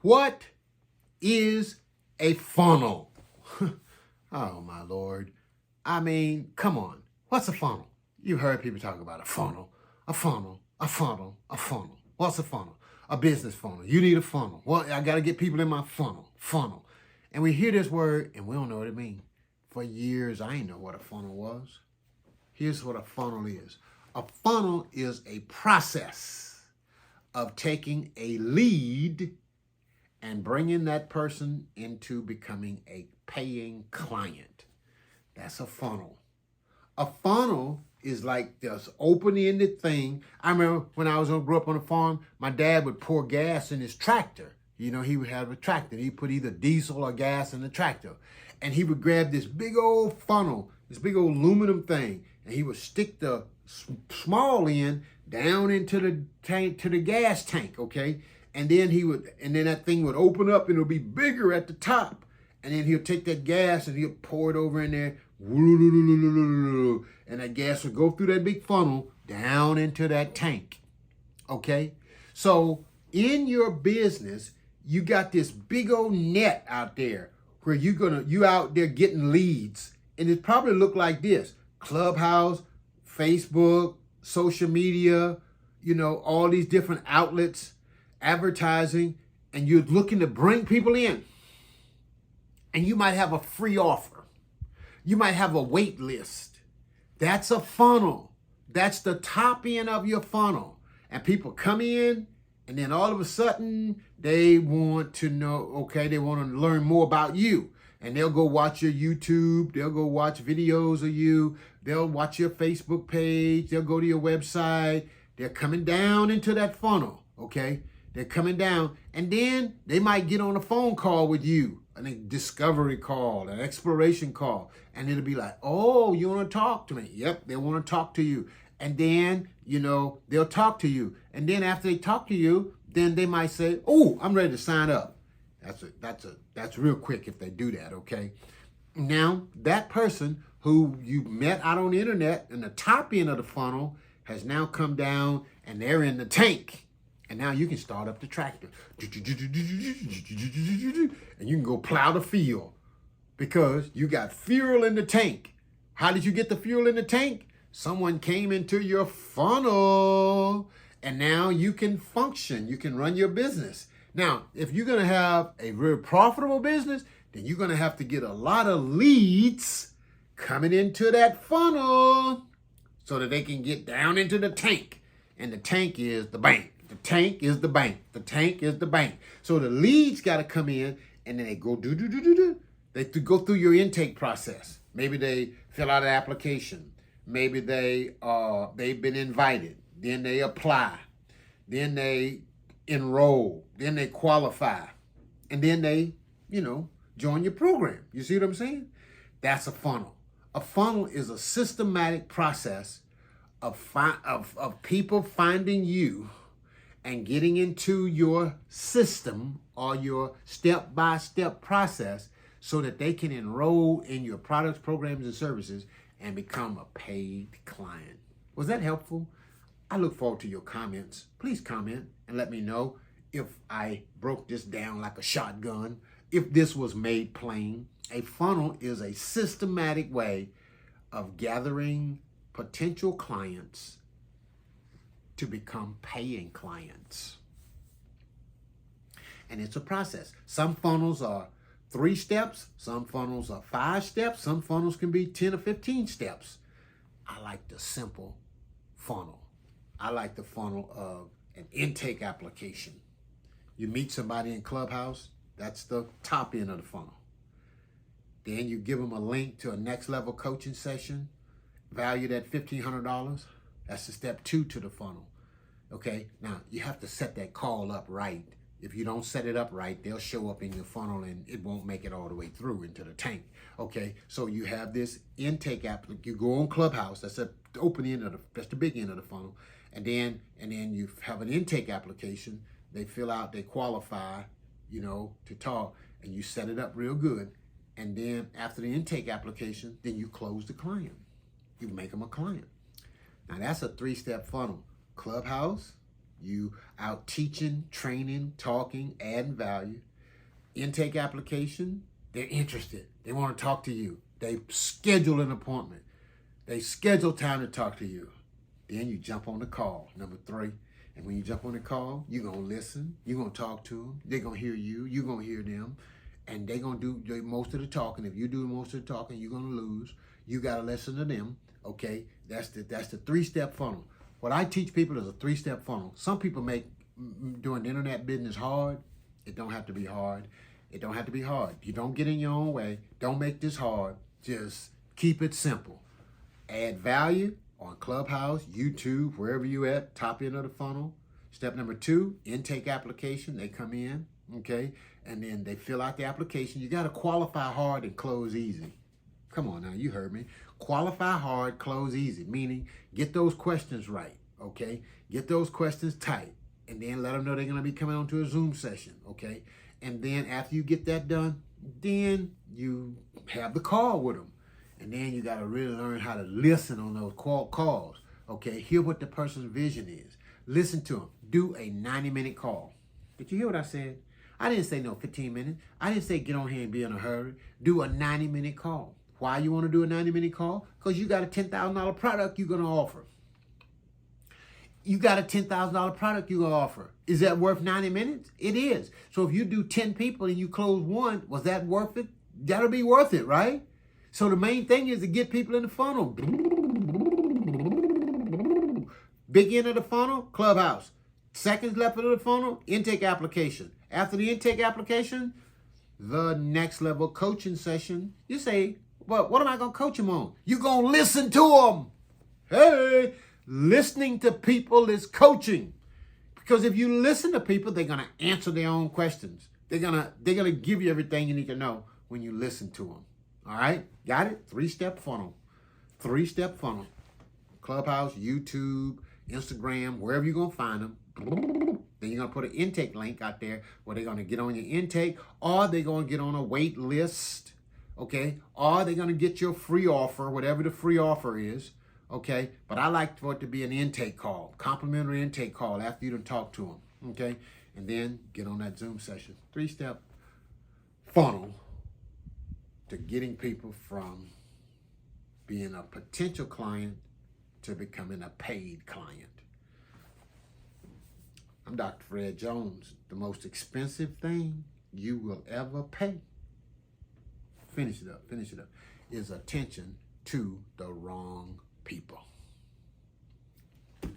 What is a funnel? Oh, my Lord. I mean, come on. What's a funnel? You've heard people talk about a funnel, a funnel, a funnel, a funnel. What's a funnel? A business funnel. You need a funnel. Well, I got to get people in my funnel. And we hear this word and we don't know what it means. For years, I didn't know what a funnel was. Here's what a funnel is. A funnel is a process of taking a lead and bringing that person into becoming a paying client. That's a funnel. A funnel is like this open-ended thing. I remember when I grew up on a farm, my dad would pour gas in his tractor. You know, he would have a tractor. He'd put either diesel or gas in the tractor. And he would grab this big old funnel, this big old aluminum thing, and he would stick the small end down into the tank, to the gas tank, okay? And then that thing would open up and it'll be bigger at the top. And then he'll take that gas and he'll pour it over in there. And that gas would go through that big funnel down into that tank. Okay? So in your business, you got this big old net out there where you out there getting leads. And it probably look like this: Clubhouse, Facebook, social media, all these different outlets, advertising, and you're looking to bring people in. And you might have a free offer. You might have a wait list. That's a funnel. That's the top end of your funnel. And people come in, and then all of a sudden, they want to know, okay, they want to learn more about you. And they'll go watch your YouTube. They'll go watch videos of you. They'll watch your Facebook page. They'll go to your website. They're coming down into that funnel, okay? They're coming down. And then they might get on a phone call with you, a discovery call, an exploration call. And it'll be like, oh, you want to talk to me? Yep, they want to talk to you. And then, they'll talk to you. And then after they talk to you, then they might say, oh, I'm ready to sign up. That's real quick if they do that, okay? Now, that person who you met out on the internet in the top end of the funnel has now come down and they're in the tank. And now you can start up the tractor. And you can go plow the field because you got fuel in the tank. How did you get the fuel in the tank? Someone came into your funnel and now you can function. You can run your business. Now, if you're going to have a very profitable business, then you're going to have to get a lot of leads coming into that funnel so that they can get down into the tank. And the tank is the bank. The tank is the bank. The tank is the bank. So the leads got to come in and then they go do. They go through your intake process. Maybe they fill out an application. Maybe they've been invited. Then they apply. Then they enroll. Then they qualify. And then they, join your program. You see what I'm saying? That's a funnel. A funnel is a systematic process of people finding you and getting into your system or your step-by-step process so that they can enroll in your products, programs, and services and become a paid client. Was that helpful? I look forward to your comments. Please comment and let me know if I broke this down like a shotgun, if this was made plain. A funnel is a systematic way of gathering potential clients to become paying clients. And it's a process. Some funnels are 3 steps. Some funnels are 5 steps. Some funnels can be 10 or 15 steps. I like the simple funnel. I like the funnel of an intake application. You meet somebody in Clubhouse, that's the top end of the funnel. Then you give them a link to a next level coaching session valued at $1,500. That's the step 2 to the funnel. Okay, now you have to set that call up right. If you don't set it up right, they'll show up in your funnel and it won't make it all the way through into the tank. Okay, so you have this intake app. You go on Clubhouse. That's the open end of that's the big end of the funnel. And then you have an intake application. They fill out, they qualify, to talk, and you set it up real good. And then after the intake application, then you close the client. You make them a client. Now that's a 3-step funnel. Clubhouse, You out teaching, training, talking, adding value. Intake application, they're interested. They want to talk to you. They schedule an appointment. They schedule time to talk to you. Then you jump on the call, number 3. And when you jump on the call, you're going to listen. You're going to talk to them. They're going to hear you. You're going to hear them. And they're going to do most of the talking. If you do most of the talking, you're going to lose. You got to listen to them. Okay? That's the 3-step funnel. What I teach people is a 3-step funnel. Some people make doing the internet business hard. It don't have to be hard. It don't have to be hard. You don't get in your own way. Don't make this hard. Just keep it simple. Add value on Clubhouse, YouTube, wherever you at, top end of the funnel. Step number 2, intake application. They come in, okay, and then they fill out the application. You got to qualify hard and close easy. Come on now, you heard me. Qualify hard, close easy, meaning get those questions right, okay? Get those questions tight, and then let them know they're going to be coming on to a Zoom session, okay? And then after you get that done, then you have the call with them. And then you got to really learn how to listen on those calls, okay? Hear what the person's vision is. Listen to them. Do a 90-minute call. Did you hear what I said? I didn't say no 15 minutes. I didn't say get on here and be in a hurry. Do a 90-minute call. Why you want to do a 90-minute call? Because you got a $10,000 product you're going to offer. You got a $10,000 product you're going to offer. Is that worth 90 minutes? It is. So if you do 10 people and you close 1, was that worth it? That'll be worth it, right? So the main thing is to get people in the funnel. Big end of the funnel, Clubhouse. Second level of the funnel, intake application. After the intake application, the next level coaching session. You say, well, what am I going to coach them on? You're going to listen to them. Hey, listening to people is coaching. Because if you listen to people, they're going to answer their own questions. They're gonna give you everything you need to know when you listen to them. All right? Got it? 3-step funnel. 3-step funnel. Clubhouse, YouTube, Instagram, wherever you're going to find them. Then you're going to put an intake link out there where they're going to get on your intake, or they're going to get on a wait list, okay? Or they're going to get your free offer, whatever the free offer is, okay? But I like for it to be an intake call, complimentary intake call after you done talk to them, okay? And then get on that Zoom session. 3-step funnel to getting people from being a potential client to becoming a paid client. I'm Dr. Fred Jones. The most expensive thing you will ever pay, finish it up, is attention to the wrong people.